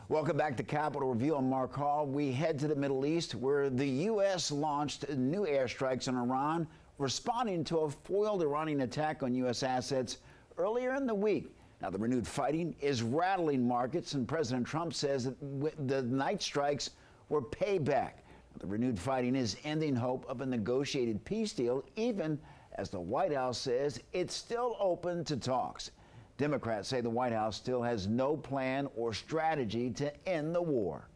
Welcome back to Capitol Review. I'm Mark Hall. We head to the Middle East, where the U.S. launched new airstrikes on Iran, responding to a foiled Iranian attack on U.S. assets earlier in the week. Now, the renewed fighting is rattling markets, and President Trump says that the night strikes were payback. The renewed fighting is ending hope of a negotiated peace deal, even as the White House says it's still open to talks. Democrats say the White House still has no plan or strategy to end the war.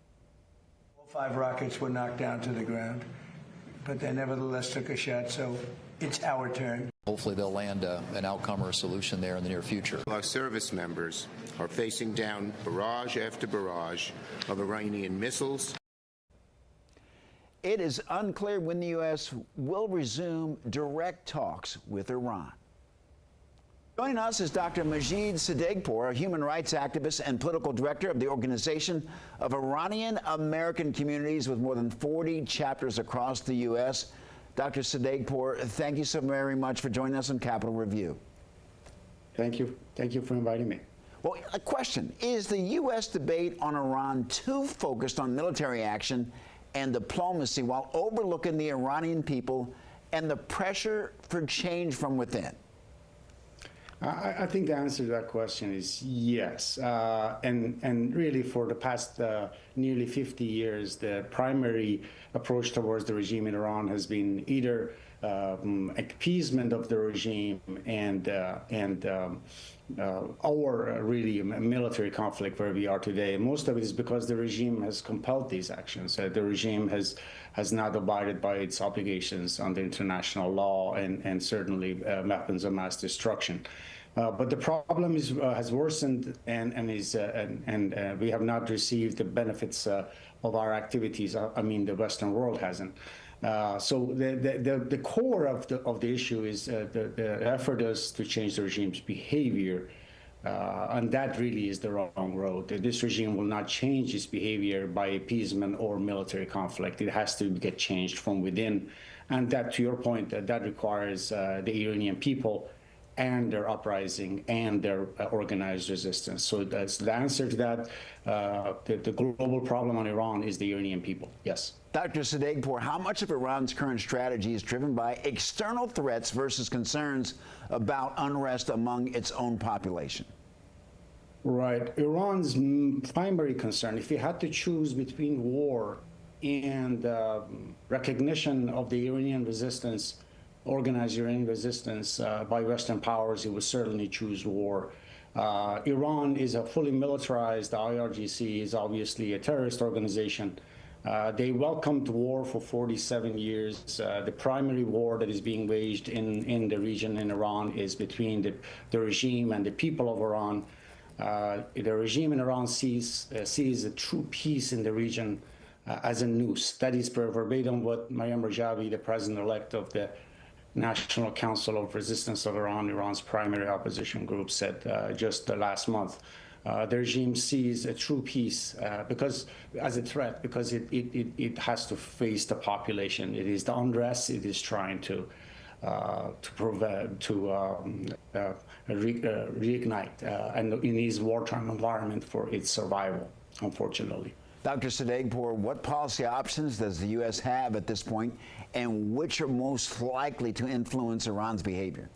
All 5 rockets were knocked down to the ground, but they nevertheless took a shot, so it's our turn. Hopefully they'll land an outcome or a solution there in the near future. Our service members are facing down barrage after barrage of Iranian missiles. It is unclear when the U.S. will resume direct talks with Iran. Joining us is Dr. Majid Sadeghpour, a human rights activist and political director of the Organization of Iranian American Communities with more than 40 chapters across the U.S. Dr. Sadeghpour, thank you so very much for joining us on Capitol Review. Thank you. Thank you for inviting me. Well, a question. Is the U.S. debate on Iran too focused on military action and diplomacy while overlooking the Iranian people and the pressure for change from within? I think the answer to that question is yes. And really for the past nearly 50 years, the primary approach towards the regime in Iran has been either appeasement of the regime or really a military conflict where we are today. Most of it is because the regime has compelled these actions. The regime has not abided by its obligations under international law and certainly weapons of mass destruction. But the problem has worsened, and we have not received the benefits of our activities. I mean, the Western world hasn't. So the core of the issue is the effort is to change the regime's behavior, and that really is the wrong road. This regime will not change its behavior by appeasement or military conflict. It has to get changed from within, and that, to your point, that requires the Iranian people and their uprising and their organized resistance. So that's the answer to that. The global problem on Iran is the Iranian people. Yes. Dr. Sadeghpour, how much of Iran's current strategy is driven by external threats versus concerns about unrest among its own population? Right. Iran's primary concern, if you had to choose between war and recognition of the Iranian resistance, organized Iranian resistance by Western powers, it would certainly choose war. Iran is a fully militarized. The IRGC is obviously a terrorist organization. They welcomed war for 47 years. The primary war that is being waged in the region in Iran is between the regime and the people of Iran. The regime in Iran sees a true peace in the region as a noose. That is verbatim what Maryam Rajavi, the president-elect of the National Council of Resistance of Iran, Iran's primary opposition group, said just last month. The regime sees a true peace because as a threat, because it has to face the population. It is the unrest it is trying to reignite, and it needs wartime environment for its survival, unfortunately. Dr. Sadeghpour, what policy options does the U.S. have at this point, and which are most likely to influence Iran's behavior?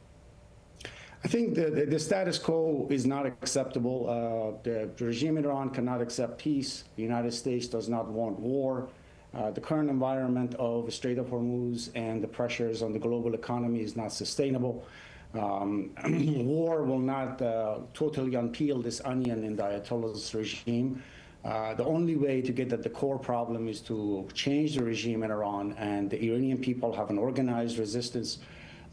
I think the status quo is not acceptable. The regime in Iran cannot accept peace. The United States does not want war. The current environment of the Strait of Hormuz and the pressures on the global economy is not sustainable. War will not totally unpeel this onion in the Ayatollah's regime. The only way to get at the core problem is to change the regime in Iran, and the Iranian people have an organized resistance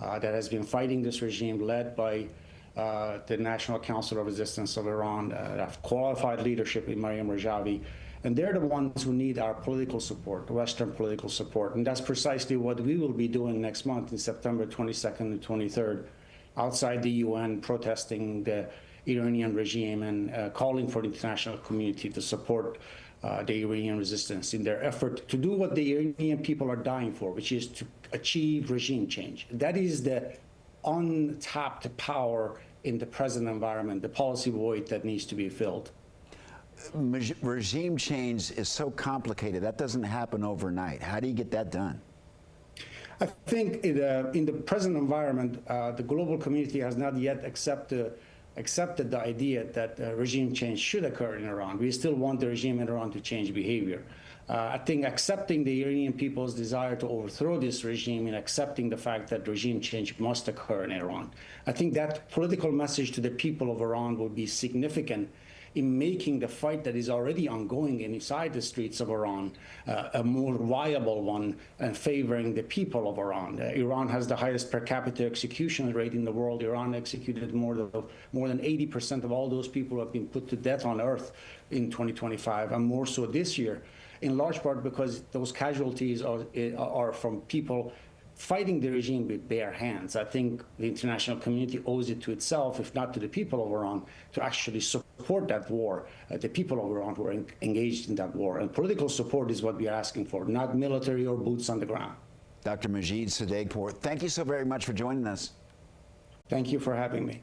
that has been fighting this regime, led by the National Council of Resistance of Iran, have qualified leadership in Maryam Rajavi, and they're the ones who need our political support, Western political support, and that's precisely what we will be doing next month in September 22nd and 23rd, outside the UN, protesting the Iranian regime and calling for the international community to support the Iranian resistance in their effort to do what the Iranian people are dying for, which is to achieve regime change. That is the untapped power in the present environment, the policy void that needs to be filled. regime change is so complicated. That doesn't happen overnight. How do you get that done? I think in the present environment, the global community has not yet accepted the idea that regime change should occur in Iran. We still want the regime in Iran to change behavior. I think accepting the Iranian people's desire to overthrow this regime and accepting the fact that regime change must occur in Iran, I think that political message to the people of Iran will be significant in making the fight that is already ongoing inside the streets of Iran a more viable one and favoring the people of Iran. Iran has the highest per capita execution rate in the world. Iran executed more than 80% of all those people who have been put to death on earth in 2025, and more so this year, in large part because those casualties are from people fighting the regime with bare hands. I think the international community owes it to itself, if not to the people of Iran, to actually support that war, the people of Iran who are engaged in that war. And political support is what we are asking for, not military or boots on the ground. Dr. Majid Sadeghpour, thank you so very much for joining us. Thank you for having me.